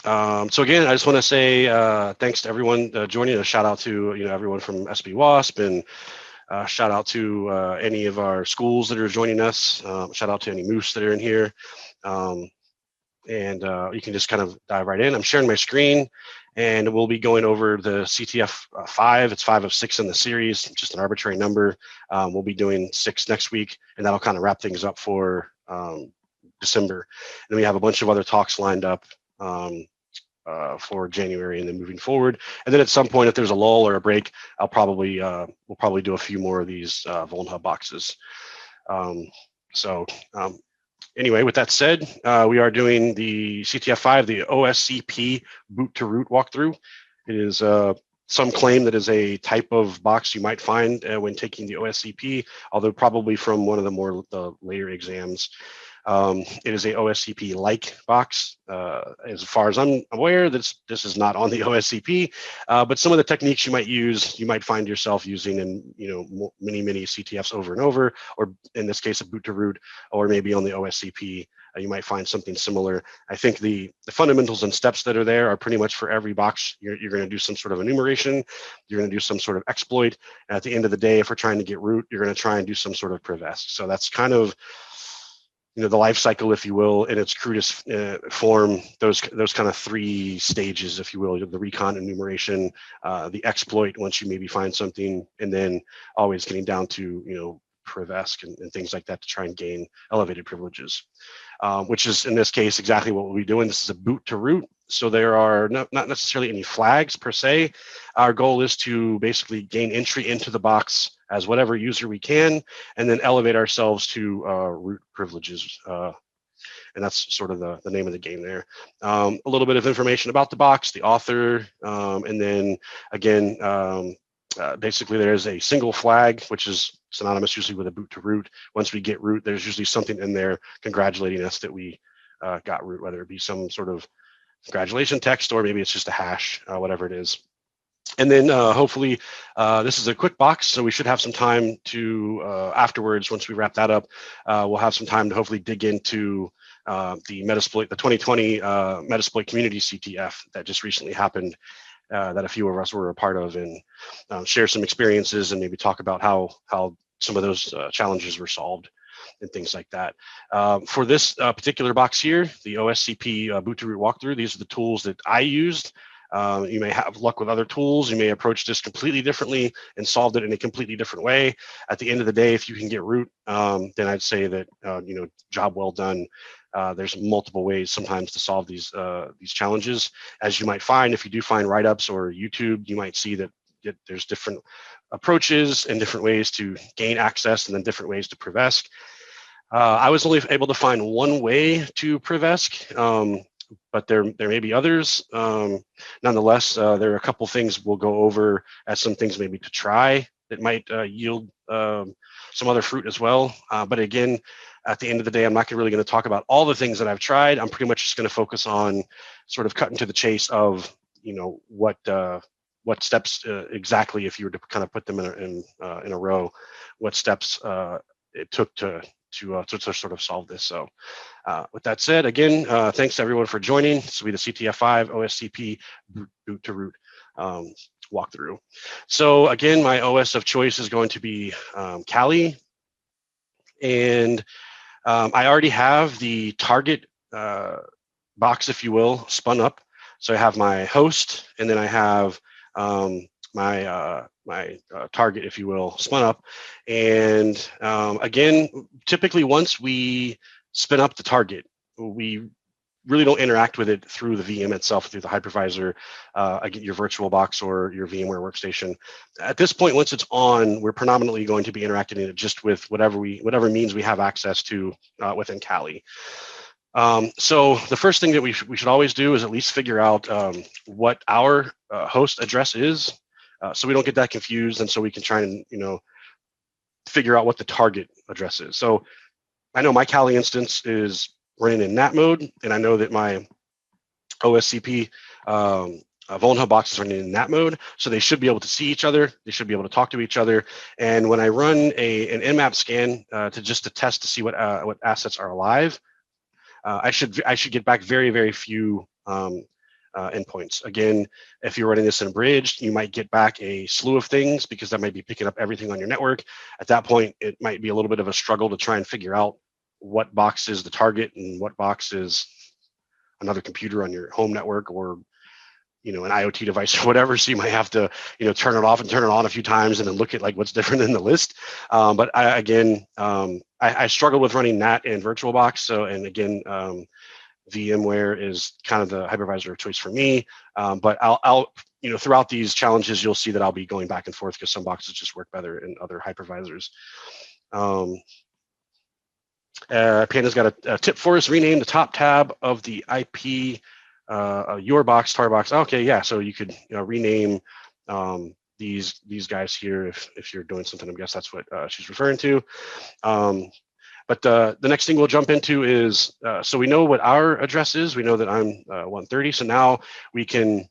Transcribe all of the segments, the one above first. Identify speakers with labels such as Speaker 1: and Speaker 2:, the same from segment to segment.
Speaker 1: So again, I just want to say thanks to everyone joining. A shout out to everyone from SB WASP, and shout out to any of our schools that are joining us. Shout out to any Moose that are in here. And you can just kind of dive right in. I'm sharing my screen, and we'll be going over the CTF 5. It's 5 of 6 in the series, just an arbitrary number. We'll be doing 6 next week, and that'll kind of wrap things up for December. And we have a bunch of other talks lined up for January and then moving forward. And then at some point, if there's a lull or a break, we'll probably do a few more of these Vuln Hub boxes. Anyway, with that said, we are doing the CTF5, the OSCP boot to root walkthrough. It is some claim that is a type of box you might find when taking the OSCP, although probably from one of the later exams. It is a OSCP-like box. As far as I'm aware, this is not on the OSCP, but some of the techniques you might use, you might find yourself using in many CTFs over and over, or in this case, a boot to root, or maybe on the OSCP. You might find something similar. I think the fundamentals and steps that are there are pretty much for every box. You're going to do some sort of enumeration. You're going to do some sort of exploit. And at the end of the day, if we're trying to get root, you're going to try and do some sort of PrivEsc. So that's kind of the life cycle, if you will, in its crudest form, those kind of 3 stages, if you will, the recon, enumeration, the exploit once you maybe find something, and then always getting down to, PrivEsc and things like that to try and gain elevated privileges, which is in this case exactly what we'll be doing. This is a boot to root. So there are not necessarily any flags per se. Our goal is to basically gain entry into the box as whatever user we can, and then elevate ourselves to root privileges. And that's sort of the name of the game there. A little bit of information about the box, the author, and then again, basically there's a single flag, which is synonymous usually with a boot to root. Once we get root, there's usually something in there congratulating us that we got root, whether it be some sort of congratulation text, or maybe it's just a hash, whatever it is. And then hopefully this is a quick box, so we should have some time to afterwards, once we wrap that up, we'll have some time to hopefully dig into the Metasploit, the 2020 Metasploit Community CTF that just recently happened, that a few of us were a part of, and share some experiences and maybe talk about how some of those challenges were solved and things like that. For this particular box here, the OSCP boot to root walkthrough, these are the tools that I used. You may have luck with other tools. You may approach this completely differently and solved it in a completely different way. At the end of the day, if you can get root, then I'd say that job well done. There's multiple ways sometimes to solve these challenges. As you might find, if you do find write-ups or YouTube, you might see that there's different approaches and different ways to gain access, and then different ways to PrivEsc. I was only able to find one way to PrivEsc, but there may be others. Nonetheless, there are a couple things we'll go over as some things maybe to try that might yield some other fruit as well. But again, at the end of the day, I'm not really going to talk about all the things that I've tried. I'm pretty much just going to focus on sort of cutting to the chase of what steps exactly, if you were to kind of put them in a row, what steps it took to sort of solve this. So with that said, again, thanks to everyone for joining. This will be the CTF5 OSCP boot to root walkthrough. So again, my OS of choice is going to be Kali, and I already have the target box, if you will, spun up. So I have my host, and then I have my target, if you will, spun up. And again, typically once we spin up the target, we really don't interact with it through the VM itself, through the hypervisor, your VirtualBox or your VMware workstation. At this point, once it's on, we're predominantly going to be interacting in it just with whatever means we have access to within Kali. So the first thing that we should always do is at least figure out what our host address is, so we don't get that confused, and so we can try and figure out what the target address is. So I know my Kali instance is running in NAT mode, and I know that my OSCP Vuln Hub box is running in NAT mode, so they should be able to see each other. They should be able to talk to each other. And when I run an Nmap scan to test to see what assets are alive, I should get back very, very few endpoints. Again, if you're running this in abridged, you might get back a slew of things because that might be picking up everything on your network. At that point, it might be a little bit of a struggle to try and figure out what box is the target and what box is another computer on your home network, or an IoT device or whatever. So you might have to turn it off and turn it on a few times and then look at like what's different in the list. But I struggle with running NAT and VirtualBox. So, and again, VMware is kind of the hypervisor of choice for me. But I'll throughout these challenges, you'll see that I'll be going back and forth because some boxes just work better in other hypervisors. Panda's got a tip for us: rename the top tab of the IP your box, tar box. Okay, yeah. So you could rename these guys here if you're doing something. I guess that's what she's referring to. But the next thing we'll jump into is, so we know what our address is. We know that I'm 130. So now we can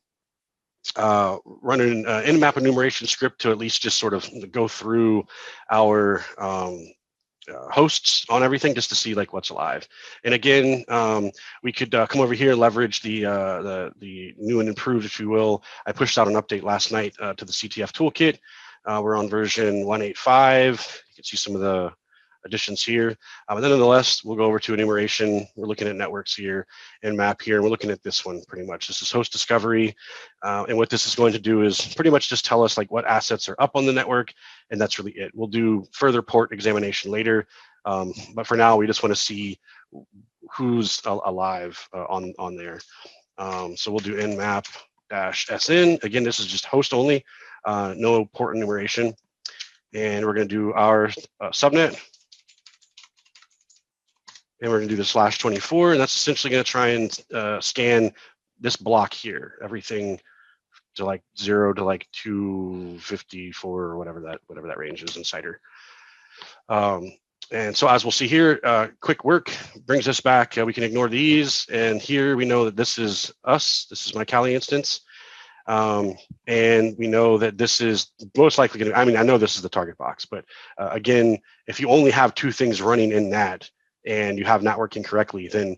Speaker 1: run an Nmap enumeration script to at least just sort of go through our hosts on everything just to see like what's alive. And again, we could come over here and leverage the new and improved, if you will. I pushed out an update last night to the CTF toolkit. We're on version 1.8.5. You can see some of the additions here. And then nonetheless, we'll go over to enumeration. We're looking at networks here and map here. And we're looking at this one pretty much. This is host discovery. And what this is going to do is pretty much just tell us like what assets are up on the network. And that's really it. We'll do further port examination later. But for now, we just want to see who's alive on there. So we'll do nmap-sn. Again, this is just host only, no port enumeration. And we're going to do our subnet. And we're going to do the /24, and that's essentially going to try and scan this block here, everything to like 0 to like 254 or whatever that range is in CIDR. And so as we'll see here, quick work brings us back. We can ignore these, and here we know that this is us. This is my Kali instance. And we know that this is most likely going to, I know this is the target box, but again, if you only have two things running in NAT, and you have not working correctly, then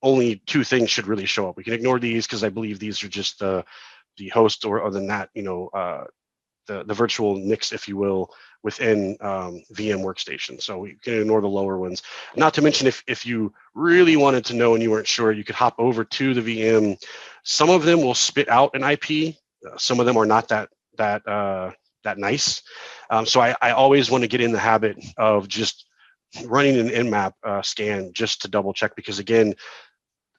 Speaker 1: only two things should really show up. We can ignore these because I believe these are just the host or the NAT, the virtual NICs, if you will, within VM workstation. So we can ignore the lower ones. Not to mention if you really wanted to know and you weren't sure, you could hop over to the VM. Some of them will spit out an IP. Some of them are not that nice. So I always want to get in the habit of just running an Nmap scan just to double check, because again,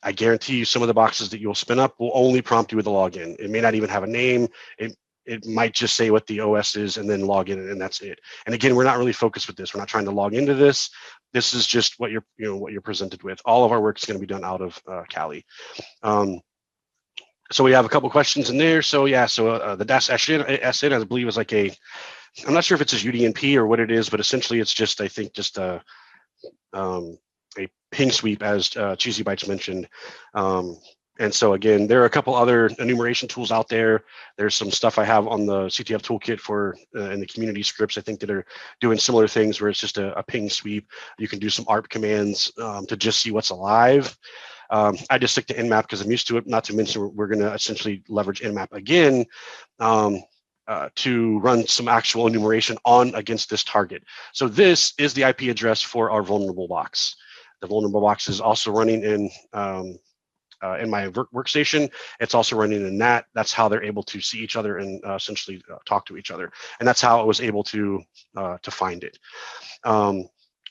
Speaker 1: I guarantee you some of the boxes that you'll spin up will only prompt you with a login. It may not even have a name. It might just say what the OS is and then log in, and that's it. And again, we're not really focused with this. We're not trying to log into this. This is just what you're presented with. All of our work is going to be done out of Kali. So we have a couple questions in there. So yeah, so the -sn, I believe, is like I'm not sure if it's a UDNP or what it is, but essentially it's just, I think, just a ping sweep, as Cheesy Bites mentioned. And so again, there are a couple other enumeration tools out there. There's some stuff I have on the CTF toolkit for in the community scripts, I think, that are doing similar things where it's just a ping sweep. You can do some ARP commands to just see what's alive. I just stick to Nmap because I'm used to it. Not to mention we're going to essentially leverage Nmap again to run some actual enumeration on against this target. So this is the IP address for our vulnerable box. The vulnerable box is also running in my workstation. It's also running in NAT. That's how they're able to see each other and essentially talk to each other. And that's how I was able to find it.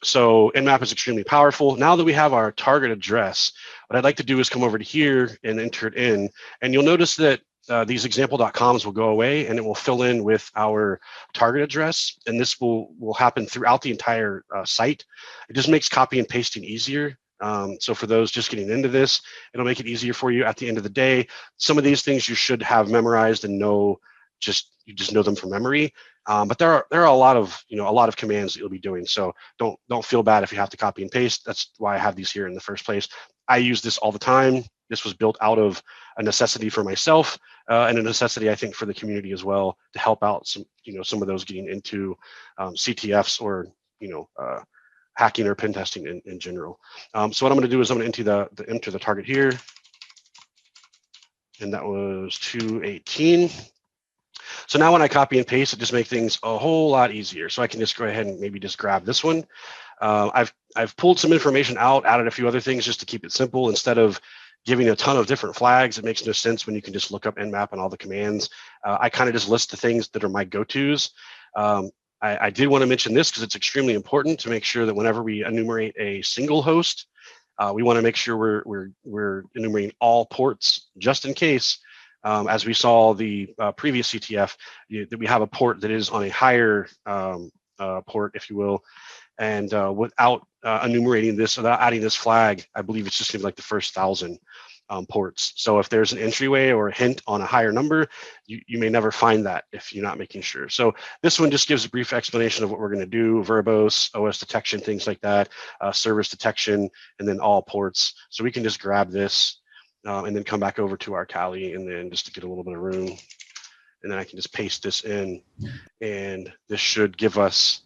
Speaker 1: So Nmap is extremely powerful. Now that we have our target address, what I'd like to do is come over to here and enter it in. And you'll notice that these example.coms will go away and it will fill in with our target address. And this will happen throughout the entire site. It just makes copy and pasting easier. So for those just getting into this, it'll make it easier for you at the end of the day. Some of these things you should have memorized and you just know them from memory. But there are a lot of commands that you'll be doing. So don't feel bad if you have to copy and paste. That's why I have these here in the first place. I use this all the time. This was built out of a necessity for myself and a necessity, I think, for the community as well, to help out some of those getting into CTFs or hacking or pen testing in general. So what I'm going to do is I'm going to enter the target here. and that was 218. So now when I copy and paste, it just makes things a whole lot easier. So I can just go ahead and maybe just grab this one. I've pulled some information out, added a few other things just to keep it simple. Instead of giving a ton of different flags, it makes no sense when you can just look up Nmap and all the commands. I kind of just list the things that are my go-tos. I did want to mention this because it's extremely important to make sure that whenever we enumerate a single host, we want to make sure we're enumerating all ports just in case, as we saw the previous CTF, that we have a port that is on a higher port, if you will, and without enumerating this, without adding this flag, I believe it's just going to be like the first 1,000 ports. So if there's an entryway or a hint on a higher number, you may never find that if you're not making sure. So this one just gives a brief explanation of what we're going to do: verbose, OS detection, things like that, service detection, and then all ports. So we can just grab this and then come back over to our Kali, and then just to get a little bit of room, and then I can just paste this in, and this should give us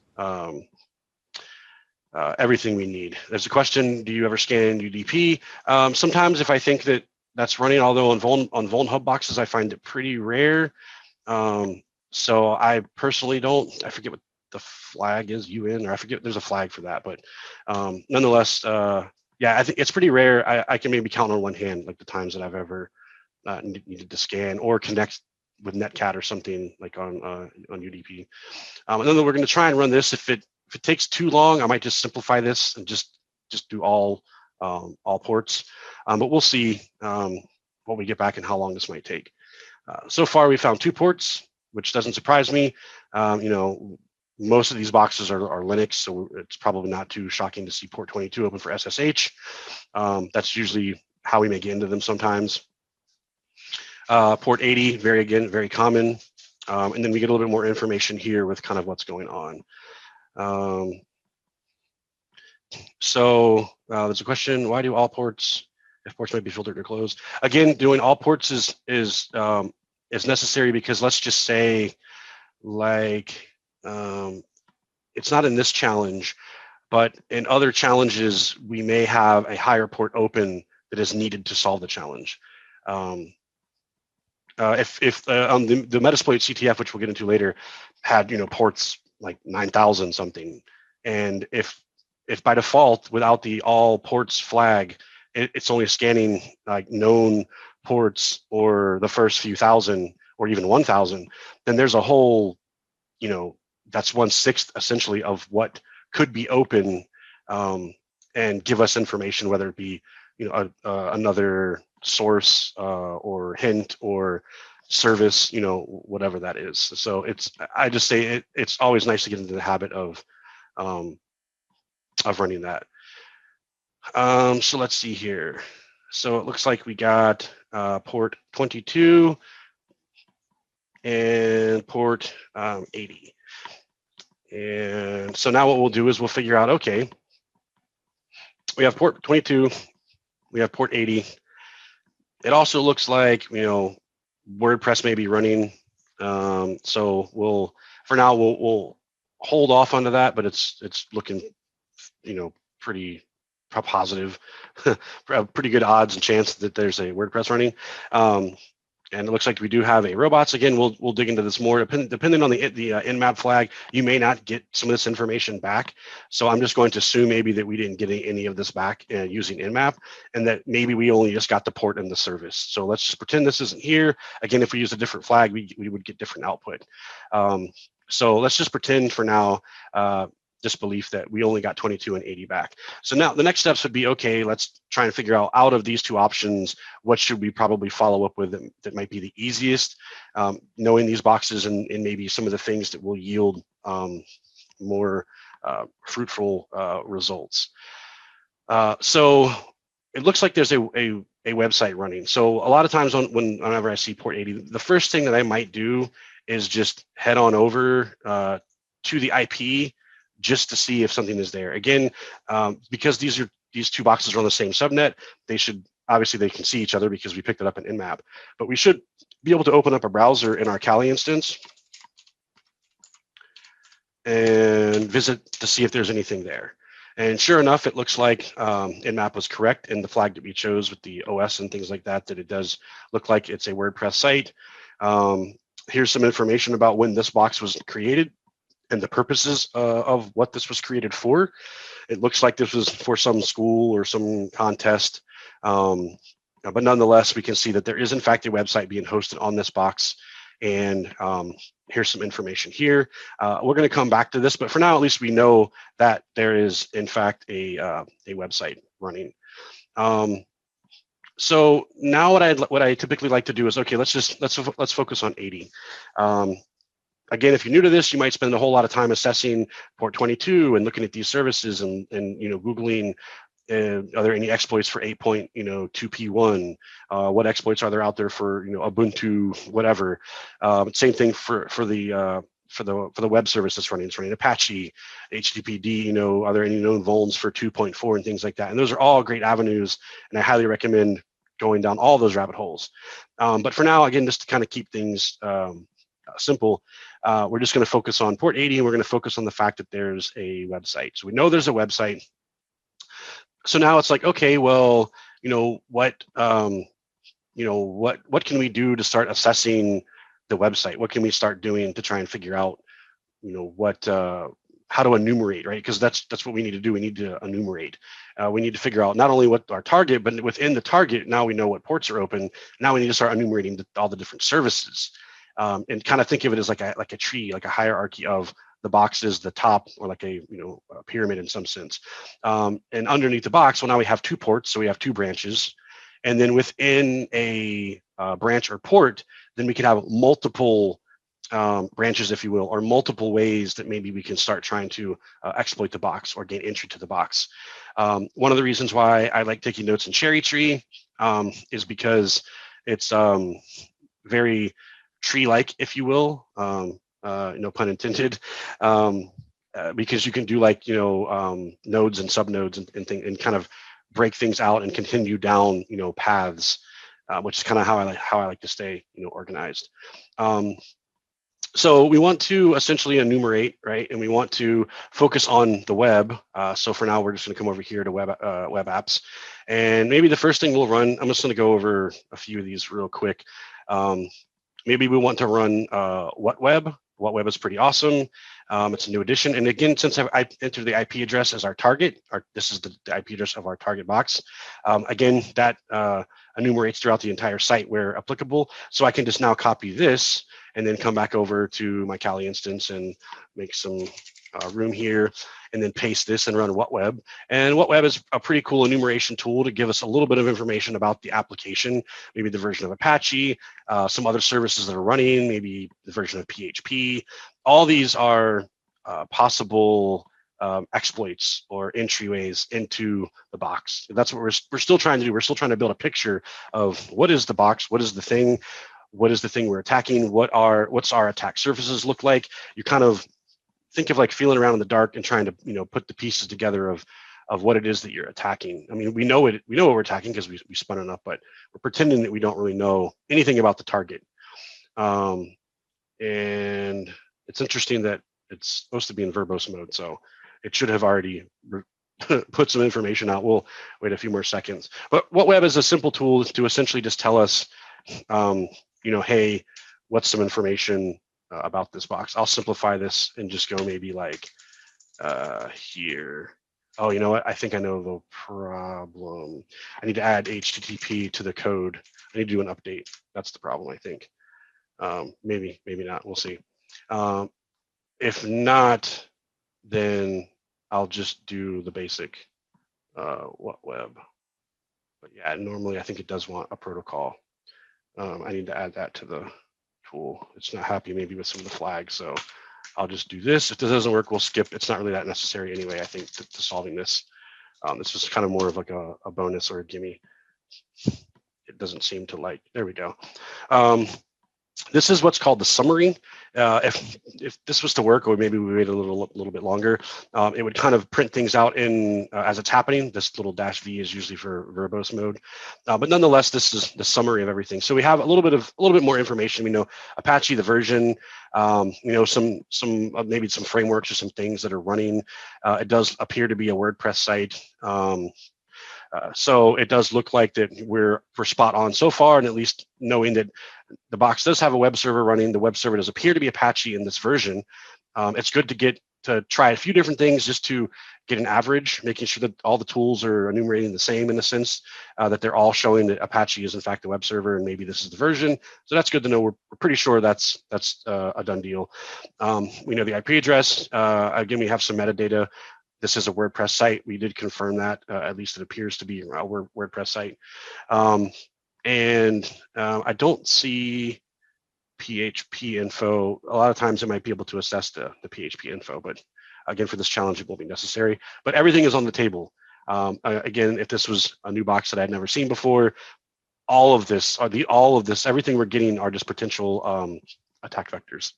Speaker 1: everything we need. There's a question: do you ever scan UDP? Sometimes if I think that that's running, although on Vuln hub boxes, I find it pretty rare. So I personally don't. I forget what the flag is, UN, or I forget. There's a flag for that, but nonetheless, yeah, I think it's pretty rare. I can maybe count on one hand, like the times that I've ever needed to scan or connect with Netcat or something like on UDP. And then we're going to try and run this. If it takes too long, I might just simplify this and just do all ports. But we'll see what we get back and how long this might take. So far, we found 2 ports, which doesn't surprise me. You know, most of these boxes are Linux, so it's probably not too shocking to see port 22 open for SSH. That's usually how we may get into them sometimes. Port 80, very common. And then we get a little bit more information here with kind of what's going on. So there's a question: why do all ports, if ports might be filtered or closed? Again, doing all ports is necessary because let's just say, like, it's not in this challenge, but in other challenges, we may have a higher port open that is needed to solve the challenge. If on the Metasploit CTF, which we'll get into later, had ports like 9,000 something, and if by default without the all ports flag, it's only scanning like known ports or the first few thousand or even 1,000, then there's a whole, that's 1/6 essentially of what could be open and give us information, whether it be another source or hint or service, whatever that is. So I just say it's always nice to get into the habit of running that. So let's see here. So it looks like we got port 22 and port 80. And so now what we'll do is we'll figure out, okay, we have port 22, we have port 80. It also looks like, WordPress may be running. So for now, we'll hold off onto that, but it's looking, pretty positive, pretty good odds and chance that there's a WordPress running. And it looks like we do have a robots. Again, we'll dig into this more. Depending on the Nmap flag, you may not get some of this information back. So I'm just going to assume maybe that we didn't get any of this back using Nmap, and that maybe we only just got the port and the service. So let's just pretend this isn't here. Again, if we use a different flag, we would get different output. So let's just pretend for now this belief that we only got 22 and 80 back. So now the next steps would be, okay, let's try and figure out of these 2 options, what should we probably follow up with that might be the easiest, knowing these boxes and maybe some of the things that will yield more fruitful results. So it looks like there's a website running. So a lot of times whenever I see port 80, the first thing that I might do is just head on over to the IP just to see if something is there. Again, because these 2 boxes are on the same subnet, they can see each other because we picked it up in Nmap. But we should be able to open up a browser in our Kali instance and visit to see if there's anything there. And sure enough, it looks like Nmap was correct in the flag that we chose with the OS and things like that, that it does look like it's a WordPress site. Here's some information about when this box was created and the purposes of what this was created for. It looks like this was for some school or some contest. But nonetheless, we can see that there is in fact a website being hosted on this box. And here's some information here. We're going to come back to this, but for now, at least we know that there is in fact a website running. So now what I typically like to do is, okay, let's focus on 80. Again, if you're new to this, you might spend a whole lot of time assessing port 22 and looking at these services and Googling, are there any exploits for 8.2p1? What exploits are there out there for Ubuntu, whatever? Same thing for the web service that's running. It's running Apache, HTTPD. Are there any known vulns for 2.4 and things like that? And those are all great avenues, and I highly recommend going down all those rabbit holes. But for now, again, just to kind of keep things simple, we're just going to focus on port 80, and we're going to focus on the fact that there's a website. So we know there's a website. So now it's like, okay, well, what can we do to start assessing the website? What can we start doing to try and figure out, how to enumerate, right? Because that's what we need to do. We need to enumerate. We need to figure out not only what our target, but within the target, now we know what ports are open. Now we need to start enumerating all the different services, and kind of think of it as like a tree, like a hierarchy of the boxes, the top, or like a pyramid in some sense. And underneath the box, well, now we have 2 ports, so we have 2 branches. And then within a branch or port, then we can have multiple branches, if you will, or multiple ways that maybe we can start trying to exploit the box or gain entry to the box. One of the reasons why I like taking notes in Cherry Tree is because it's very tree-like, if you will, no pun intended, because you can do like nodes and subnodes and kind of break things out and continue down paths, which is kind of how I like to stay organized. So we want to essentially enumerate, right? And we want to focus on the web. So for now, we're just going to come over here to web apps. And maybe the first thing we'll run, I'm just going to go over a few of these real quick. Maybe we want to run whatweb. Whatweb is pretty awesome. It's a new addition. And again, since I entered the IP address as our target, this is the IP address of our target box. Again, that enumerates throughout the entire site where applicable. So I can just now copy this and then come back over to my Kali instance and make some room here, and then paste this and run whatweb. And whatweb is a pretty cool enumeration tool to give us a little bit of information about the application, maybe the version of Apache, some other services that are running, maybe the version of PHP. All these are possible exploits or entryways into the box. That's what we're still trying to do. We're still trying to build a picture of what is the box, what is the thing, what is the thing we're attacking, what's our attack surfaces look like. You kind of think of like feeling around in the dark and trying to put the pieces together of what it is that you're attacking. I mean, we know what we're attacking because we spun it up, but we're pretending that we don't really know anything about the target. And it's interesting that it's supposed to be in verbose mode, so it should have already put some information out. We'll wait a few more seconds. But whatweb is a simple tool to essentially just tell us, hey, what's some information about this box. I'll simplify this and just go maybe like here. Oh, you know what? I think I know the problem. I need to add HTTP to the code. I need to do an update. That's the problem, I think. Maybe not. We'll see. If not, then I'll just do the basic whatweb. But yeah, normally I think it does want a protocol. I need to add that to the tool. It's not happy maybe with some of the flags, so I'll just do this. If this doesn't work, we'll skip. It's not really that necessary anyway, I think, to solving this. This is kind of more of like a bonus or a gimme. It doesn't seem to like, there we go. This is what's called the summary. If this was to work, or maybe we wait a little bit longer, it would kind of print things out in as it's happening. This little -V is usually for verbose mode, but nonetheless, this is the summary of everything. So we have a little bit more information. We know Apache, the version, you know, some maybe some frameworks or some things that are running. It does appear to be a WordPress site. So it does look like that we're spot on so far, and at least knowing that the box does have a web server running. The web server does appear to be Apache in this version. It's good to try a few different things just to get an average, making sure that all the tools are enumerating the same in the sense that they're all showing that Apache is in fact the web server, and maybe this is the version. So that's good to know. We're pretty sure that's a done deal. We know the IP address. Again, we have some metadata. This is a WordPress site. We did confirm that. At least it appears to be a WordPress site. I don't see PHP info. A lot of times it might be able to assess the PHP info, but again, for this challenge, it won't be necessary. But everything is on the table. Again, if this was a new box that I'd never seen before, all of this, everything we're getting are just potential attack vectors.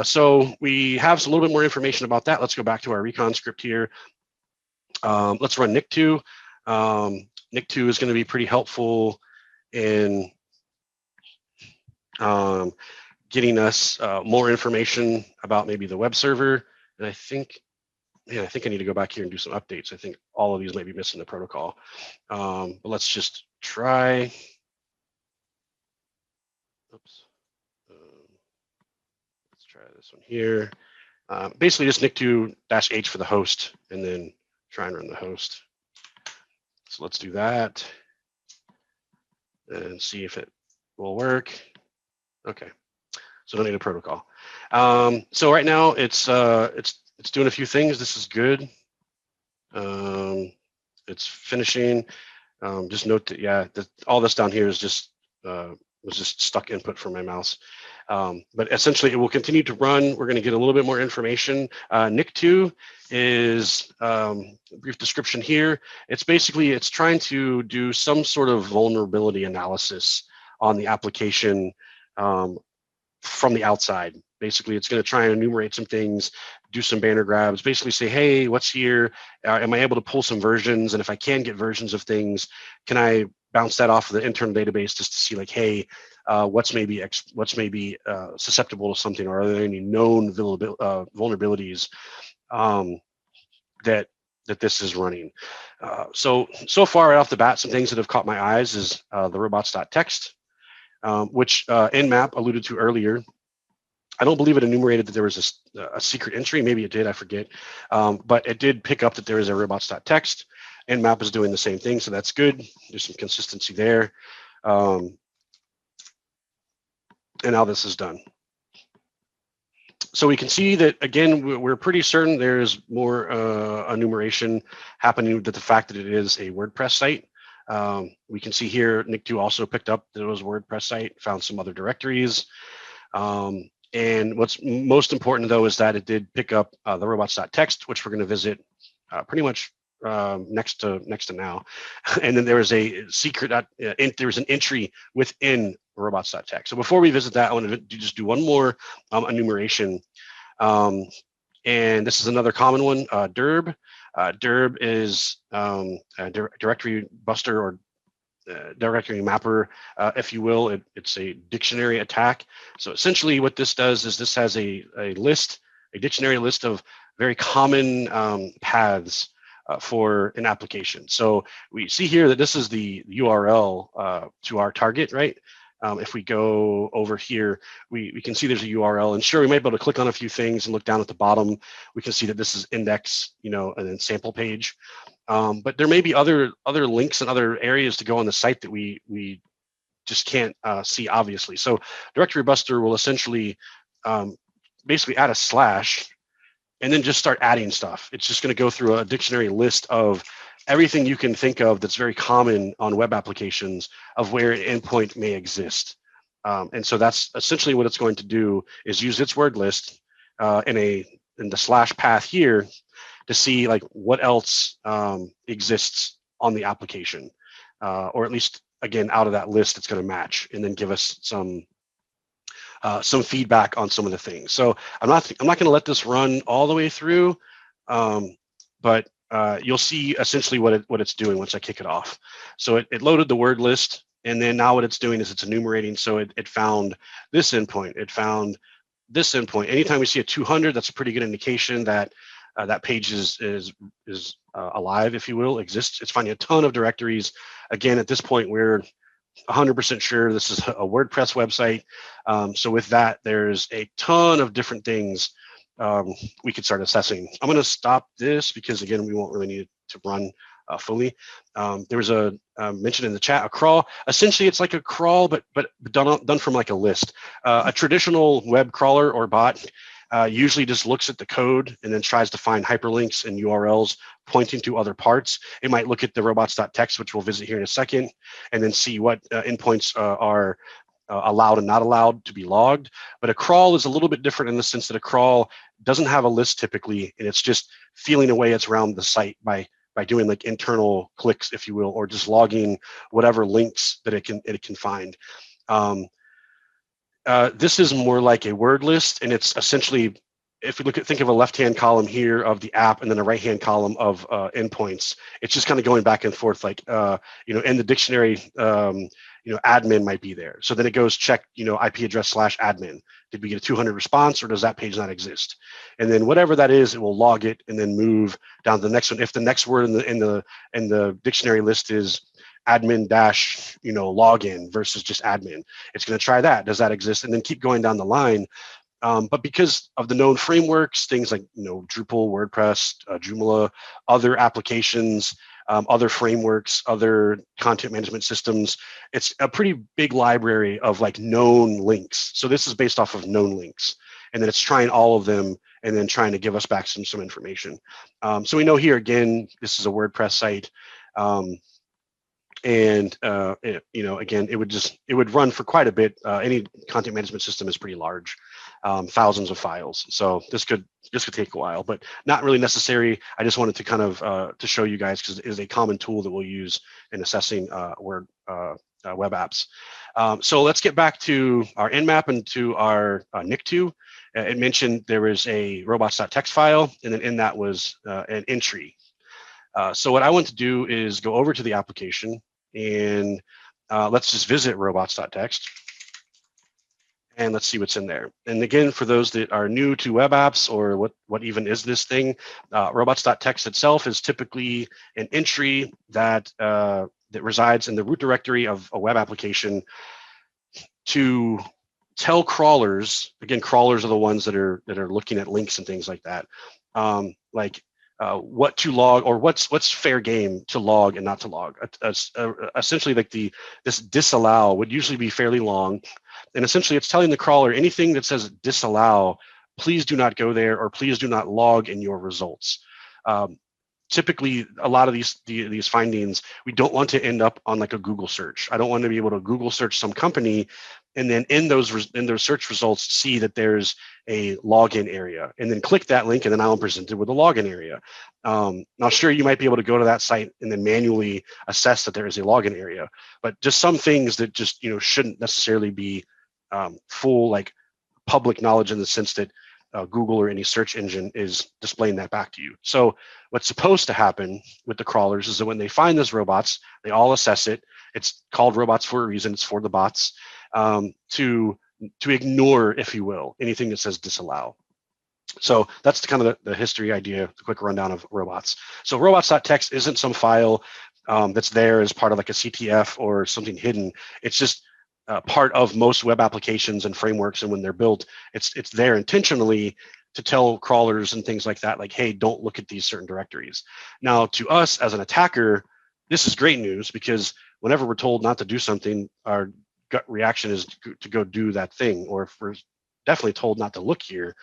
Speaker 1: So we have a little bit more information about that. Let's go back to our recon script here. Let's run Nikto. Nikto is going to be pretty helpful in getting us more information about maybe the web server. And I think I need to go back here and do some updates. I think all of these might be missing the protocol. But let's just try. Oops. Let's try this one here. Basically just Nikto-H for the host, and then try and run the host. So let's do that and see if it will work. Okay, so don't need a protocol. So right now it's doing a few things. This is good. It's finishing. Just note that all this down here is just was just stuck input from my mouse. But essentially, it will continue to run. We're going to get a little bit more information. Nikto is brief description here. It's trying to do some sort of vulnerability analysis on the application from the outside. Basically, it's going to try and enumerate some things, do some banner grabs, basically say, hey, what's here? Am I able to pull some versions? And if I can get versions of things, can I bounce that off of the internal database just to see like, hey, what's maybe susceptible to something, or are there any known vulnerabilities that this is running? So far right off the bat, some things that have caught my eyes is the robots.txt, which Nmap alluded to earlier. I don't believe it enumerated that there was a secret entry. Maybe it did, I forget. But it did pick up that there is a robots.txt. Nmap is doing the same thing, so that's good. There's some consistency there. And now this is done. So we can see that, again, we're pretty certain there's more enumeration happening with the fact that it is a WordPress site. We can see here, Nikto also picked up that it was a WordPress site, found some other directories. And what's most important, though, is that it did pick up the robots.txt, which we're going to visit pretty much next to now. And then there is a secret, there's an entry within robots.txt. So before we visit that, I want to just do one more enumeration. And this is another common one, Dirb. Dirb is a directory buster or directory mapper, if you will. It's a dictionary attack. So essentially what this does is this has a dictionary list of very common paths for an application. So we see here that this is the URL to our target, right? If we go over here, we can see there's a URL, and sure, we might be able to click on a few things and look down at the bottom. We can see that this is index, and then sample page. But there may be other links and other areas to go on the site that we just can't see, obviously. So Directory Buster will essentially basically add a slash and then just start adding stuff. It's just going to go through a dictionary list of everything you can think of that's very common on web applications of where an endpoint may exist. And so that's essentially what it's going to do, is use its word list in the slash path here to see like what else exists on the application, or at least, again, out of that list it's going to match, and then give us some some feedback on some of the things. So I'm not going to let this run all the way through, but you'll see essentially what it's doing once I kick it off. So it loaded the word list, and then now what it's doing is it's enumerating. So it found this endpoint, it found this endpoint. Anytime we see a 200, that's a pretty good indication that that page is alive, if you will, exists. It's finding a ton of directories. Again, at this point, we're 100% sure this is a WordPress website. So with that, there's a ton of different things we could start assessing. I'm going to stop this because, again, we won't really need it to run fully. There was a mention in the chat, a crawl. Essentially, it's like a crawl, but done from like a list. A traditional web crawler or bot usually just looks at the code and then tries to find hyperlinks and URLs pointing to other parts. It might look at the robots.txt, which we'll visit here in a second, and then see what endpoints are allowed and not allowed to be logged. But a crawl is a little bit different in the sense that a crawl doesn't have a list typically, and it's just feeling away it's around the site by doing like internal clicks, if you will, or just logging whatever links that it can find. This is more like a word list, and it's essentially, if you think of a left-hand column here of the app and then a right-hand column of endpoints, it's just kind of going back and forth, like, in the dictionary, admin might be there. So then it goes check, IP address /admin. Did we get a 200 response, or does that page not exist? And then whatever that is, it will log it and then move down to the next one. If the next word in the dictionary list is admin dash, login versus just admin, it's going to try that. Does that exist? And then keep going down the line. But because of the known frameworks, things like Drupal, WordPress, Joomla, other applications, other frameworks, other content management systems, it's a pretty big library of like known links. So this is based off of known links, and then it's trying all of them and then trying to give us back some information. So we know here again, this is a WordPress site. And again, it would run for quite a bit. Any content management system is pretty large, thousands of files. So this could take a while, but not really necessary. I just wanted to kind of to show you guys, because it is a common tool that we'll use in assessing web apps. So let's get back to our Nmap and to our Nikto. It mentioned there was a robots.txt file, and then in that was an entry. So what I want to do is go over to the application, and let's just visit robots.txt, and let's see what's in there. And again, for those that are new to web apps, or what even is this thing, robots.txt itself is typically an entry that resides in the root directory of a web application to tell crawlers. Again, crawlers are the ones that are looking at links and things like that, what to log, or what's fair game to log and not to log. Essentially, like this disallow would usually be fairly long, and essentially it's telling the crawler anything that says disallow, please do not go there, or please do not log in your results. Typically, a lot of these findings, we don't want to end up on like a Google search. I don't want to be able to Google search some company, and then in those search results see that there's a login area, and then click that link, and then now I'm presented with a login area. Now, sure, you might be able to go to that site and then manually assess that there is a login area, but just some things that just shouldn't necessarily be full like public knowledge, in the sense that Google or any search engine is displaying that back to you. So what's supposed to happen with the crawlers is that when they find those robots, they all assess it. It's called robots for a reason. It's for the bots, to ignore, if you will, anything that says disallow. So that's kind of the history idea, the quick rundown of robots. So robots.txt isn't some file that's there as part of like a CTF or something hidden. It's just part of most web applications and frameworks, and when they're built, it's there intentionally to tell crawlers and things like that, like, hey, don't look at these certain directories. Now, to us as an attacker, this is great news, because whenever we're told not to do something, our gut reaction is to go do that thing. Or if we're definitely told not to look here,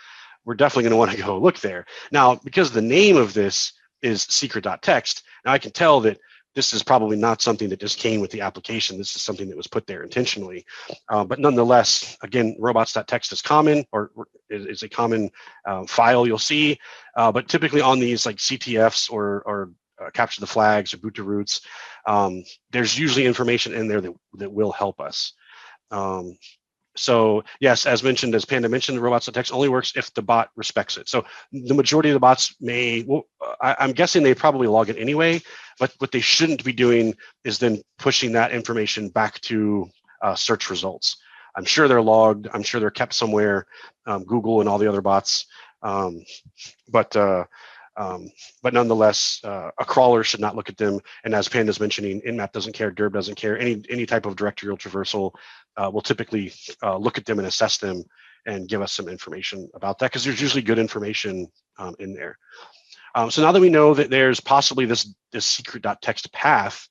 Speaker 1: we're definitely going to want to go look there. Now, because the name of this is secret.txt, now I can tell that this is probably not something that just came with the application. This is something that was put there intentionally. But nonetheless, again, robots.txt is common, or is a common file you'll see. But typically on these like CTFs or capture the flags or boot to roots, there's usually information in there that will help us. So yes, as mentioned, as Panda mentioned, the robots.txt only works if the bot respects it. So the majority of the bots may, well, I'm guessing they probably log it anyway, but what they shouldn't be doing is then pushing that information back to search results. I'm sure they're logged. I'm sure they're kept somewhere, Google and all the other bots. But nonetheless, a crawler should not look at them. And as Panda's mentioning, Nmap doesn't care, Dirb doesn't care. Any type of directorial traversal will typically look at them and assess them and give us some information about that, because there's usually good information in there. So now that we know that there's possibly this secret.txt path,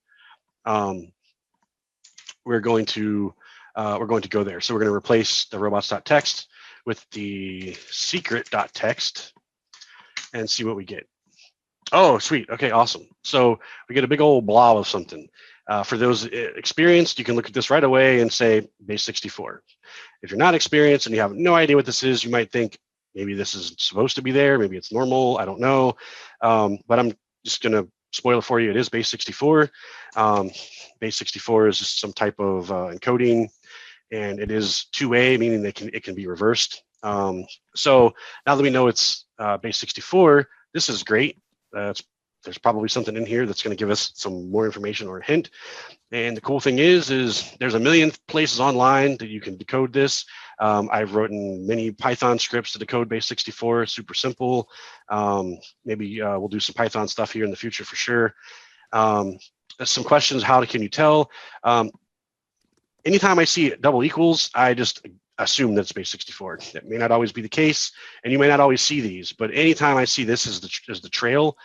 Speaker 1: we're going to go there. So we're going to replace the robots.txt with the secret.txt and see what we get. Oh, sweet. Okay, awesome. So we get a big old blob of something. For those experienced, you can look at this right away and say base 64. If you're not experienced and you have no idea what this is, you might think maybe this is supposed to be there. Maybe it's normal. I don't know. But I'm just going to spoil it for you. It is base 64. Base 64 is just some type of encoding, and it is 2A, meaning it can be reversed. So now that we know it's base 64, this is great. There's probably something in here that's going to give us some more information or a hint. And the cool thing is there's a million places online that you can decode this. I've written many Python scripts to decode base 64. It's super simple. Maybe we'll do some Python stuff here in the future for sure. Some questions: how can you tell? Anytime I see double equals, I just assume that's base 64. That may not always be the case, and you may not always see these, but anytime I see this as the trail,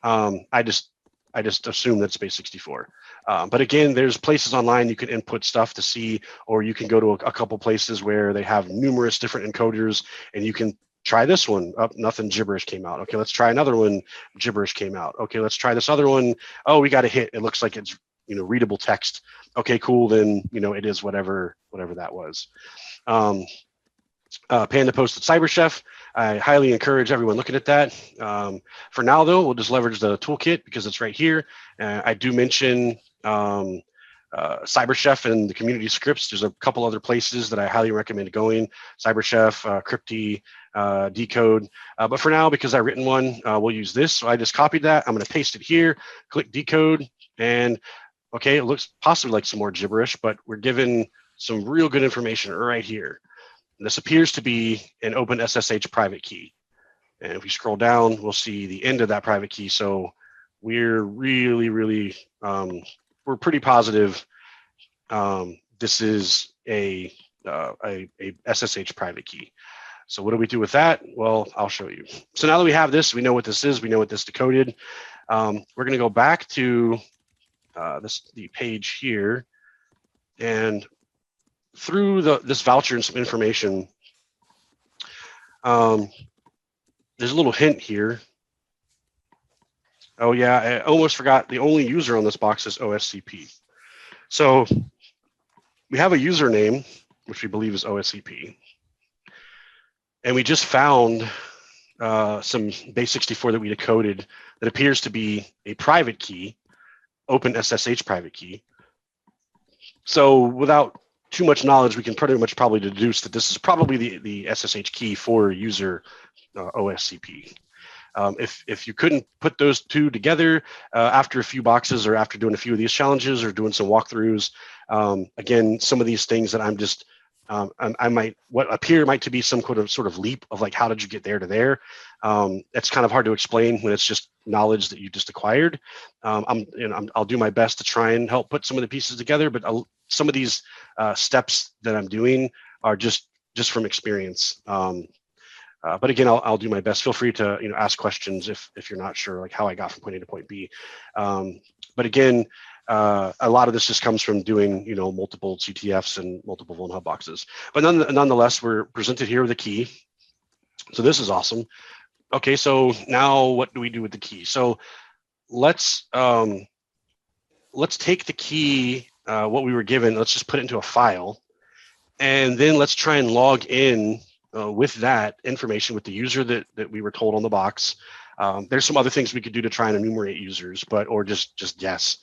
Speaker 1: I just assume that's base 64. But again, there's places online you can input stuff to see, or you can go to a couple places where they have numerous different encoders, and you can try this one. Oh, nothing, gibberish came out. Okay, let's try another one. Gibberish came out. Okay, let's try this other one. Oh, we got a hit. It looks like it's readable text. Okay, cool. Then it is whatever that was. Panda posted CyberChef. I highly encourage everyone looking at that. For now, though, we'll just leverage the toolkit because it's right here. I do mention CyberChef and the community scripts. There's a couple other places that I highly recommend going: CyberChef, Crypty, Decode. But for now, because I've written one, we'll use this. So I just copied that. I'm going to paste it here, click Decode, and okay, it looks possibly like some more gibberish, but we're given some real good information right here. And this appears to be an open SSH private key. And if we scroll down, we'll see the end of that private key. So we're really, we're pretty positive this is a SSH private key. So what do we do with that? Well, I'll show you. So now that we have this, we know what this is. We know what this decoded. We're going to go back to the page here, and through this voucher and some information, there's a little hint here. Oh yeah, I almost forgot. The only user on this box is OSCP. So we have a username, which we believe is OSCP. And we just found some base 64 that we decoded that appears to be a private key, open SSH private key. So without too much knowledge, we can pretty much probably deduce that this is probably the SSH key for user OSCP. If you couldn't put those two together after a few boxes or after doing a few of these challenges or doing some walkthroughs, again, some of these things that I'm just, what appear might to be some sort of leap of like, how did you get there to there? It's kind of hard to explain when it's just knowledge that you just acquired. I'll do my best to try and help put some of the pieces together, but some of these steps that I'm doing are just from experience. But again, I'll do my best. Feel free to ask questions if you're not sure like how I got from point A to point B. But again, a lot of this just comes from doing multiple CTFs and multiple vuln hub boxes. But nonetheless, we're presented here with a key. So this is awesome. Okay, so now what do we do with the key? So let's take the key, what we were given. Let's just put it into a file, and then let's try and log in with that information with the user that we were told on the box. There's some other things we could do to try and enumerate users, or just guess.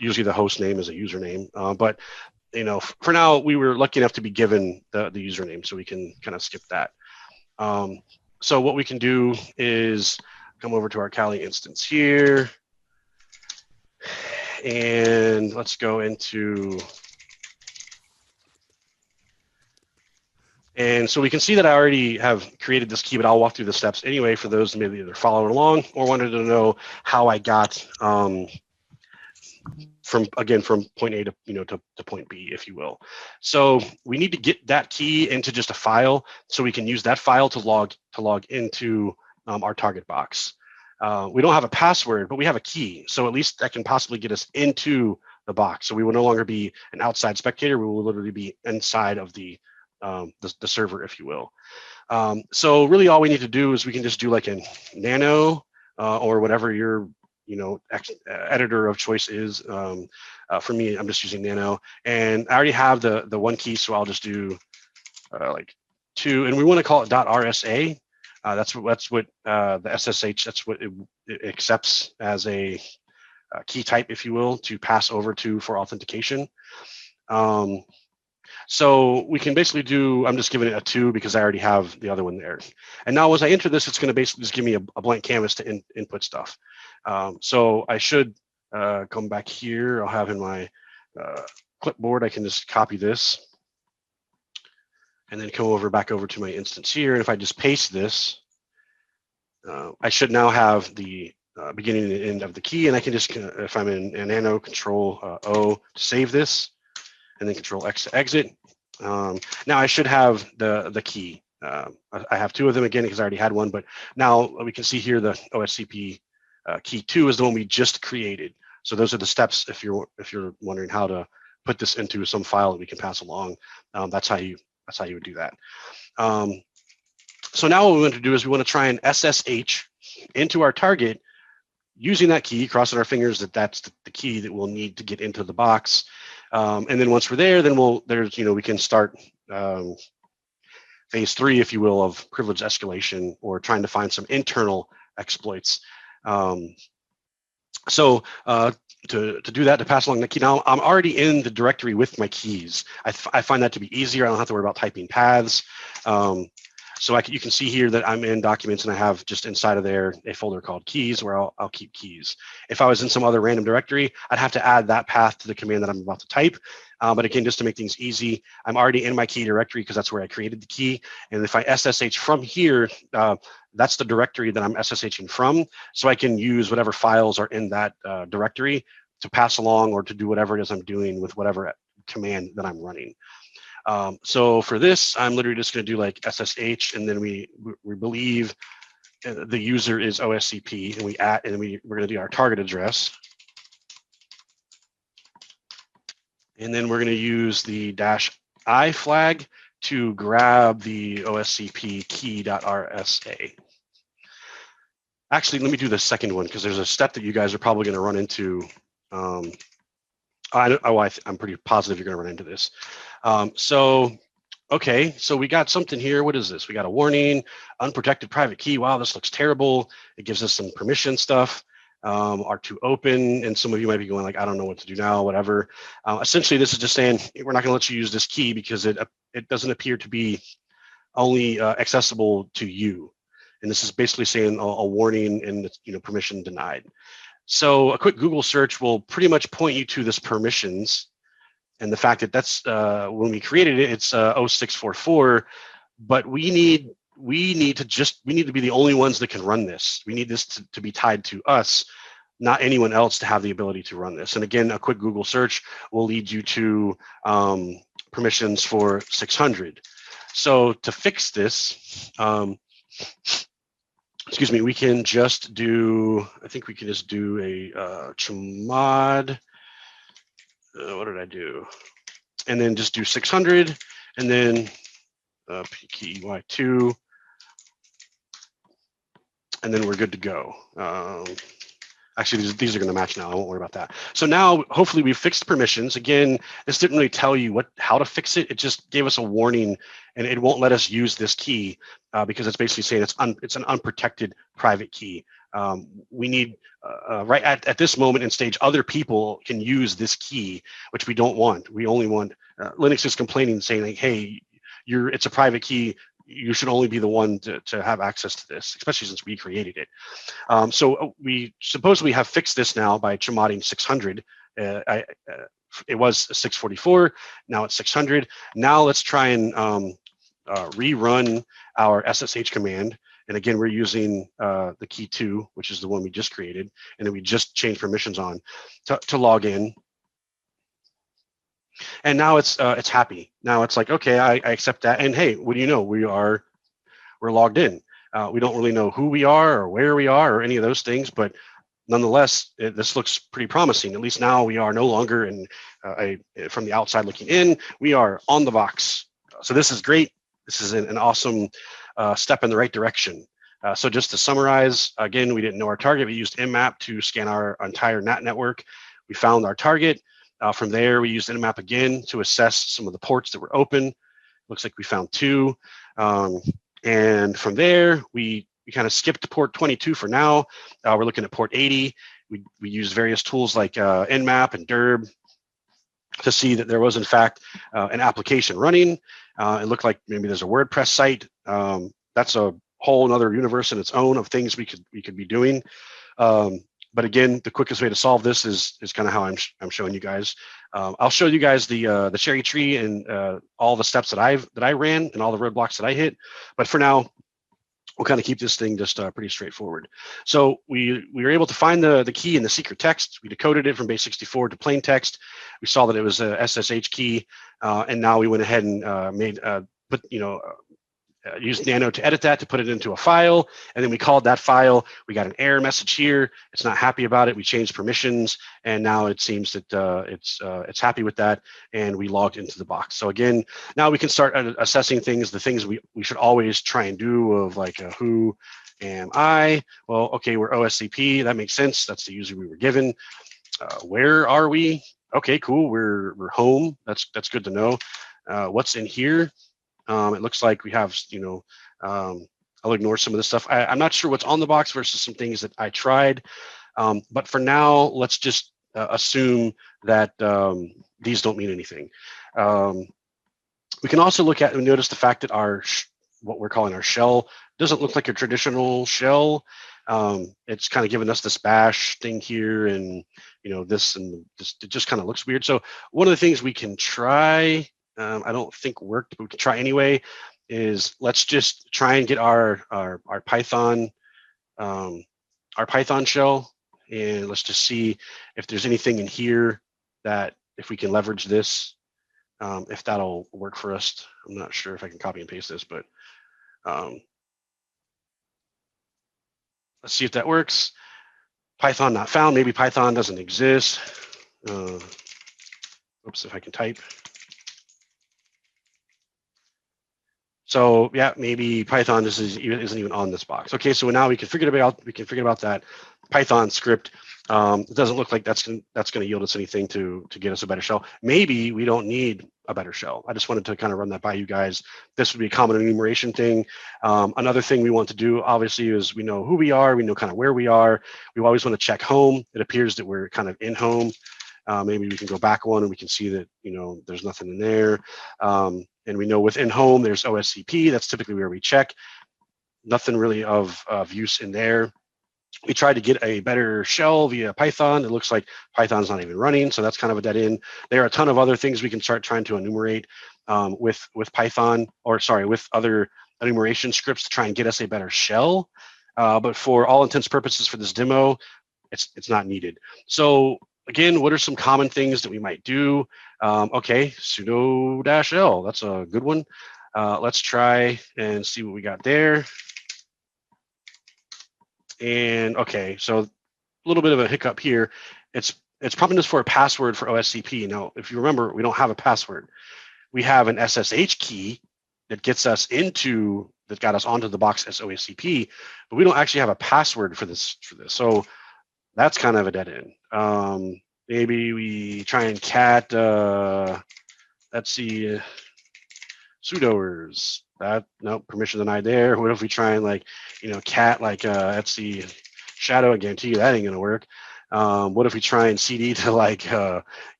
Speaker 1: Usually the host name is a username, but you know, for now, we were lucky enough to be given the username, so we can kind of skip that. So what we can do is come over to our Kali instance here, and let's go into, and so we can see that I already have created this key, but I'll walk through the steps anyway for those who maybe either following along or wanted to know how I got from point A to, you know, to point B, if you will. So we need to get that key into just a file so we can use that file to log into our target box. We don't have a password, but we have a key. So at least that can possibly get us into the box. So we will no longer be an outside spectator. We will literally be inside of the server, if you will. So really all we need to do is we can just do like a nano or whatever your, you know, editor of choice is. For me, I'm just using nano, and I already have the one key, so I'll just do like 2, and we want to call it .rsa. That's what the SSH, that's what it accepts as a key type, if you will, to pass over to for authentication. So we can basically do, I'm just giving it a 2 because I already have the other one there. And now as I enter this, it's going to basically just give me a blank canvas to input stuff. So I should come back here. I'll have in my clipboard, I can just copy this and then come over back over to my instance here. And if I just paste this, I should now have the beginning and end of the key. And I can just, if I'm in nano, control O to save this, and then control X to exit. Now I should have the key. I have 2 of them again because I already had one, but now we can see here the OSCP key 2 is the one we just created. So those are the steps if you're wondering how to put this into some file that we can pass along. That's how you would do that. So now what we want to do is we want to try and SSH into our target using that key, crossing our fingers that that's the key that we'll need to get into the box. And then once we're there, then we can start phase 3, if you will, of privilege escalation or trying to find some internal exploits. So to do that, to pass along the key, now I'm already in the directory with my keys. I find that to be easier. I don't have to worry about typing paths. So you can see here that I'm in documents and I have just inside of there a folder called keys where I'll keep keys. If I was in some other random directory, I'd have to add that path to the command that I'm about to type. But again, just to make things easy, I'm already in my key directory because that's where I created the key. And if I SSH from here, that's the directory that I'm SSHing from. So I can use whatever files are in that directory to pass along or to do whatever it is I'm doing with whatever command that I'm running. So for this, I'm literally just going to do like SSH, and then we believe the user is OSCP, and we're going to do our target address, and then we're going to use the -I flag to grab the OSCP key.rsa. Actually, let me do the second one because there's a step that you guys are probably going to run into. I'm pretty positive you're going to run into this. Okay, so we got something here. What is this? We got a warning, unprotected private key. Wow, this looks terrible. It gives us some permission stuff. R2 open, and some of you might be going like, I don't know what to do now, whatever. Essentially, this is just saying we're not going to let you use this key because it doesn't appear to be only accessible to you. And this is basically saying a warning and permission denied. So a quick Google search will pretty much point you to this permissions and the fact that that's when we created it, it's 0644, but we need to be the only ones that can run this. We need this to be tied to us, not anyone else to have the ability to run this. And again, a quick Google search will lead you to permissions for 600. So to fix this, excuse me, we can just do, I think we can just do a chmod. What did I do? And then just do 600 and then PKEY2, and then we're good to go. Actually, these are going to match now. I won't worry about that. So now, hopefully, we fixed permissions. Again, this didn't really tell you how to fix it. It just gave us a warning, and it won't let us use this key because it's basically saying it's an unprotected private key. We need, right at this moment in stage, other people can use this key, which we don't want. We only want, Linux is complaining, saying like, hey, it's a private key. You should only be the one to have access to this, especially since we created it. So we supposedly have fixed this now by chmodding 600. It was 644, now it's 600. Now let's try and rerun our SSH command. And again, we're using the key 2, which is the one we just created, and then we just changed permissions on to log in. And now it's happy. Now it's like, okay, I accept that. And hey, what do you know? We're logged in. We don't really know who we are or where we are or any of those things, but nonetheless, this looks pretty promising. At least now we are no longer from the outside looking in. We are on the box. So this is great. This is an awesome step in the right direction. So just to summarize, again, we didn't know our target. We used Nmap to scan our entire NAT network. We found our target. From there, we used Nmap again to assess some of the ports that were open. Looks like we found 2. And from there, we kind of skipped port 22 for now. We're looking at port 80. We used various tools like Nmap and Dirb to see that there was, in fact, an application running. It looked like maybe there's a WordPress site. That's a whole other universe in its own of things we could be doing. But again, the quickest way to solve this is kind of how I'm showing you guys. I'll show you guys the cherry tree and all the steps that I ran and all the roadblocks that I hit. But for now, we'll kind of keep this thing just pretty straightforward. So we were able to find the key in the secret text. We decoded it from base 64 to plain text. We saw that it was a SSH key, and now we went ahead and used Nano to edit that, to put it into a file, and then we called that file. We got an error message here. It's not happy about it. We changed permissions, and now it seems that it's happy with that, and we logged into the box. So again, now we can start assessing things, the things we should always try and do of like, who am I? Well, okay, we're OSCP. That makes sense. That's the user we were given. Where are we? Okay, cool. We're home. That's good to know. What's in here? It looks like we have, I'll ignore some of this stuff. I'm not sure what's on the box versus some things that I tried. But for now, let's just assume that these don't mean anything. We can also look at and notice the fact that what we're calling our shell doesn't look like a traditional shell. It's kind of giving us this bash thing here, and this and this. It just kind of looks weird. So one of the things we can try, I don't think worked, but we can try anyway, is let's just try and get our Python shell, and let's just see if there's anything in here that, if we can leverage this, if that'll work for us. I'm not sure if I can copy and paste this, but let's see if that works. Python not found. Maybe Python doesn't exist. Oops, if I can type. So yeah, maybe Python isn't even on this box. Okay, so now we can figure about that Python script. It doesn't look like that's going to yield us anything to get us a better shell. Maybe we don't need a better shell. I just wanted to kind of run that by you guys. This would be a common enumeration thing. Another thing we want to do, obviously, is we know who we are. We know kind of where we are. We always want to check home. It appears that we're kind of in home. Maybe we can go back one and we can see that there's nothing in there. And we know within home there's OSCP. That's typically where we check. Nothing really of use in there. We tried to get a better shell via Python. It looks like Python's not even running, so that's kind of a dead end. There are a ton of other things we can start trying to enumerate with Python, or sorry, with other enumeration scripts to try and get us a better shell. But for all intents and purposes for this demo, it's not needed. So again, what are some common things that we might do? Okay, sudo -l, that's a good one. Let's try and see what we got there. And okay, so a little bit of a hiccup here. It's prompting us for a password for OSCP. Now, if you remember, we don't have a password. We have an SSH key that gets us that got us onto the box as OSCP, but we don't actually have a password for this. So that's kind of a dead end. Maybe we try and cat, let's see, sudoers. No, permission denied there. What if we try and cat let's see, shadow, I guarantee you that ain't gonna work. What if we try and CD to like,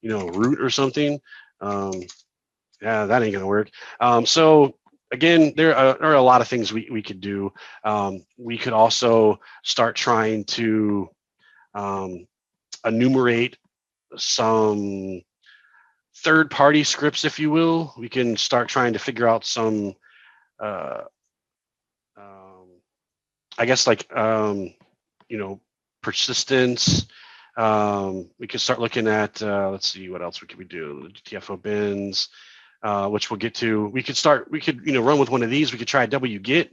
Speaker 1: root or something? Yeah, that ain't gonna work. So again, there are a lot of things we could do. We could also start trying to enumerate some third-party scripts, if you will. We can start trying to figure out some, I guess, like, persistence. We could start looking at, let's see, what else could we do? The GTFO bins, which we'll get to. We could run with one of these. We could try a wget.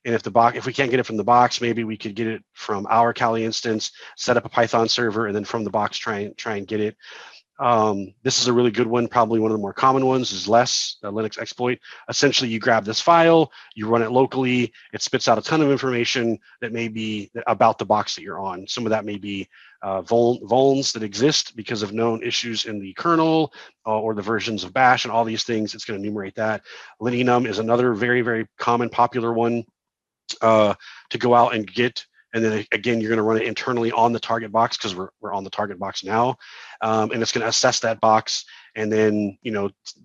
Speaker 1: And if we can't get it from the box, maybe we could get it from our Kali instance, set up a Python server, and then from the box try and get it. This is a really good one. Probably one of the more common ones is Linux exploit. Essentially, you grab this file, you run it locally, it spits out a ton of information that may be about the box that you're on. Some of that may be vulns that exist because of known issues in the kernel or the versions of bash and all these things. It's going to enumerate that. Linenum is another very, very common, popular one to go out and get. And then again, you're going to run it internally on the target box because we're on the target box now, and it's going to assess that box. And then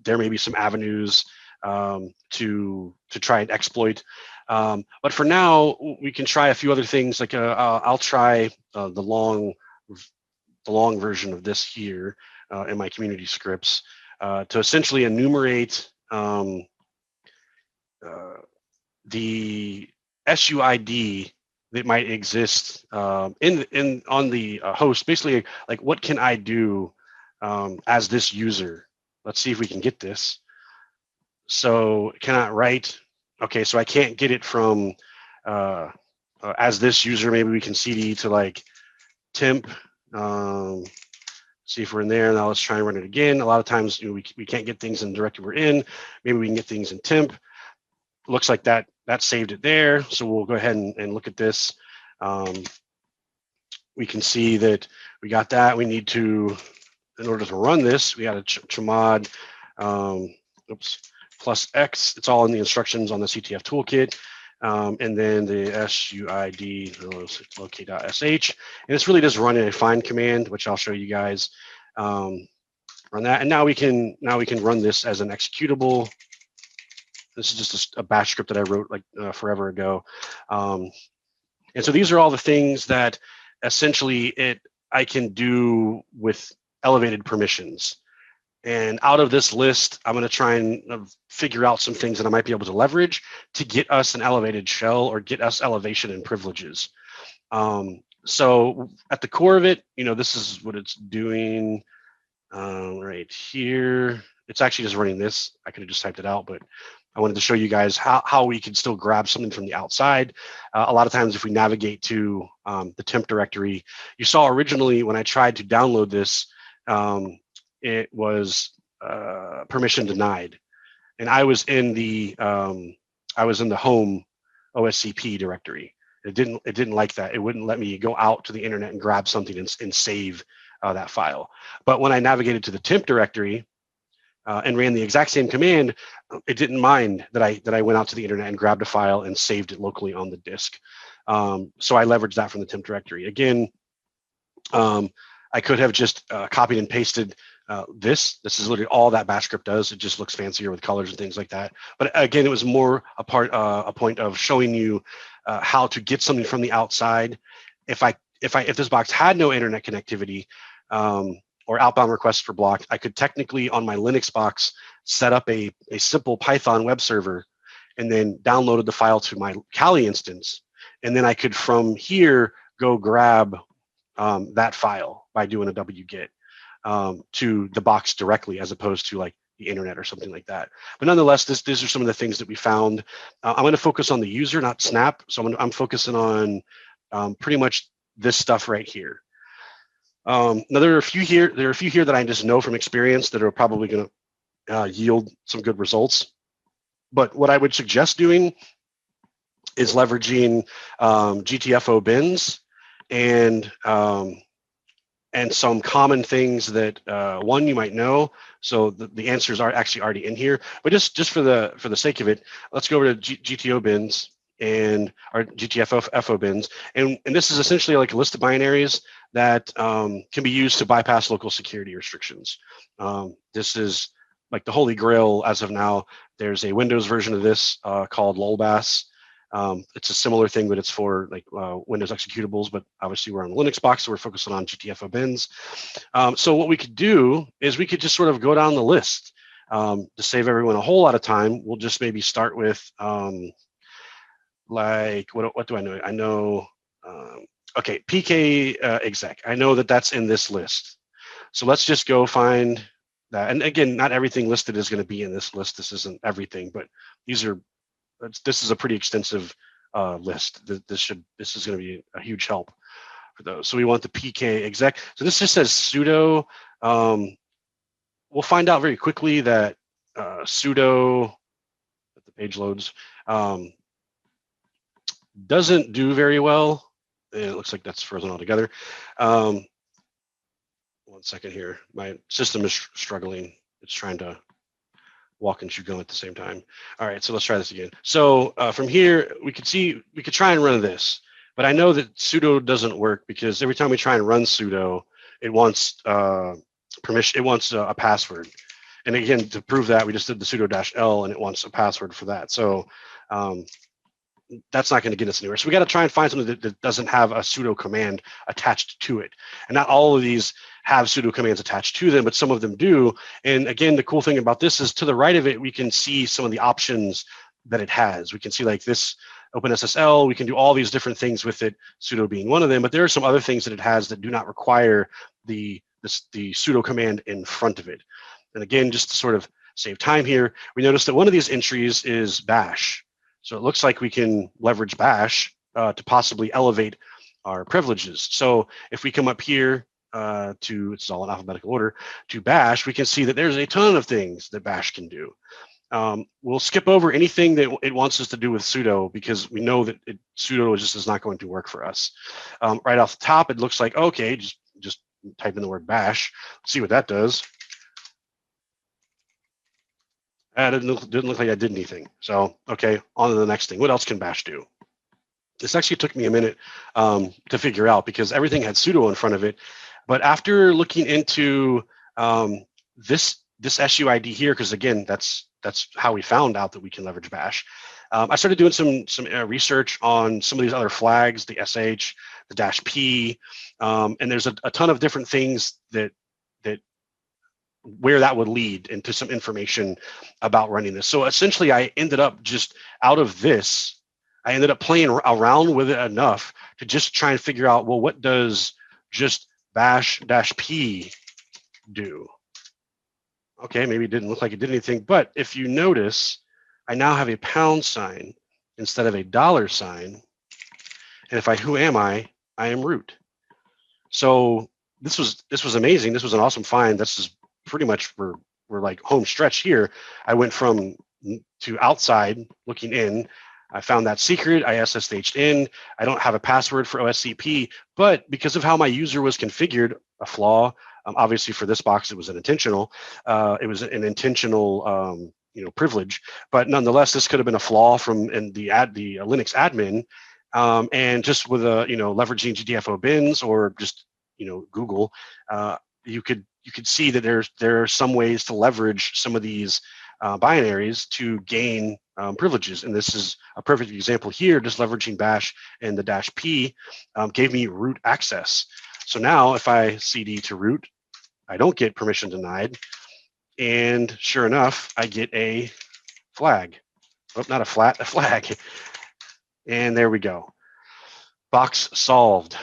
Speaker 1: there may be some avenues to try and exploit. But for now, we can try a few other things. Like I'll try the long version of this here in my community scripts to essentially enumerate the SUID that might exist on the host. Basically, like, what can I do as this user? Let's see if we can get this. So cannot write. Okay, so I can't get it from as this user. Maybe we can CD to like temp. See if we're in there. Now let's try and run it again. A lot of times we can't get things in the directory we're in. Maybe we can get things in temp. Looks like that saved it there. So we'll go ahead and look at this. We can see that we got that. We need to, in order to run this, we got a chmod plus X. It's all in the instructions on the CTF toolkit. And then the SUID locate.sh. And it's really just running a find command, which I'll show you guys. Run that. And now we can run this as an executable. This is just a bash script that I wrote like forever ago. And so these are all the things that essentially I can do with elevated permissions. And out of this list, I'm going to try and figure out some things that I might be able to leverage to get us an elevated shell or get us elevation and privileges. So at the core of it, this is what it's doing right here. It's actually just running this. I could have just typed it out, but I wanted to show you guys how we can still grab something from the outside. A lot of times if we navigate to the temp directory, you saw originally when I tried to download this, it was permission denied. And I was in the home OSCP directory. It didn't like that. It wouldn't let me go out to the internet and grab something and save that file. But when I navigated to the temp directory, and ran the exact same command, it didn't mind that I went out to the internet and grabbed a file and saved it locally on the disk. So I leveraged that from the temp directory. Again, I could have just copied and pasted this. This is literally all that bash script does. It just looks fancier with colors and things like that. But again, it was more a point of showing you how to get something from the outside. If this box had no internet connectivity, or outbound requests were blocked, I could technically on my Linux box set up a simple Python web server and then downloaded the file to my Kali instance. And then I could from here go grab that file by doing a wget to the box directly as opposed to like the internet or something like that. But nonetheless, these are some of the things that we found. I'm going to focus on the user, not Snap. So I'm focusing on pretty much this stuff right here. Now there are a few here that I just know from experience that are probably going to yield some good results. But what I would suggest doing is leveraging GTFO bins and some common things that one you might know. So the answers are actually already in here. But just for the sake of it, let's go over to GTO bins and our GTFO bins. And this is essentially like a list of binaries that can be used to bypass local security restrictions. This is like the holy grail as of now. There's a Windows version of this called lolbass. It's a similar thing, but it's for like Windows executables, but obviously we're on the Linux box, so we're focusing on GTFO bins. So what we could do is we could just sort of go down the list. To save everyone a whole lot of time, we'll just maybe start with like, what do I know? I know, okay, PK exec. I know that that's in this list. So let's just go find that. And again, not everything listed is going to be in this list. This isn't everything, but this is a pretty extensive list. This is going to be a huge help for those. So we want the PK exec. So this just says sudo. We'll find out very quickly that sudo, the page loads, doesn't do very well. It looks like that's frozen altogether. 1 second here. My system is struggling. It's trying to walk and chew gum at the same time. All right, so let's try this again. So from here, we could try and run this, but I know that sudo doesn't work because every time we try and run sudo, it wants permission. It wants a password. And again, to prove that, we just did the sudo -l and it wants a password for that. So that's not going to get us anywhere. So we got to try and find something that doesn't have a sudo command attached to it. And not all of these have sudo commands attached to them, but some of them do. And again, the cool thing about this is to the right of it, we can see some of the options that it has. We can see like this OpenSSL, we can do all these different things with it, sudo being one of them, but there are some other things that it has that do not require the sudo command in front of it. And again, just to sort of save time here, we notice that one of these entries is bash. So it looks like we can leverage bash to possibly elevate our privileges. So if we come up here to, it's all in alphabetical order, to bash, we can see that there's a ton of things that bash can do. We'll skip over anything that it wants us to do with sudo because we know that sudo just is not going to work for us. Right off the top, it looks like, okay, just type in the word bash, see what that does. It didn't look like I did anything. So, okay, on to the next thing. What else can bash do? This actually took me a minute to figure out because everything had sudo in front of it. But after looking into this SUID here, because again, that's how we found out that we can leverage bash. I started doing some research on some of these other flags, the SH, the -P, and there's a ton of different things that where that would lead into some information about running this. So essentially, I ended up just out of this, I ended up playing around with it enough to just try and figure out, well, what does just bash -P do? Okay, maybe it didn't look like it did anything, but if you notice, I now have a £sign instead of a $sign. And if who am I am root. So this was amazing. This was an awesome find. This is pretty much we're like home stretch here. I went from to outside looking in. I found that secret. I SSH'd in. I don't have a password for OSCP, but because of how my user was configured, a flaw. Obviously, for this box, it was an intentional. It was an intentional, privilege. But nonetheless, this could have been a flaw from the Linux admin, and just with leveraging GTFO bins or just Google, you could see that there are some ways to leverage some of these binaries to gain privileges. And this is a perfect example here, just leveraging bash and the -P gave me root access. So now if I cd to root, I don't get permission denied. And sure enough, I get a flag. Oh, not a flag. And there we go. Box solved.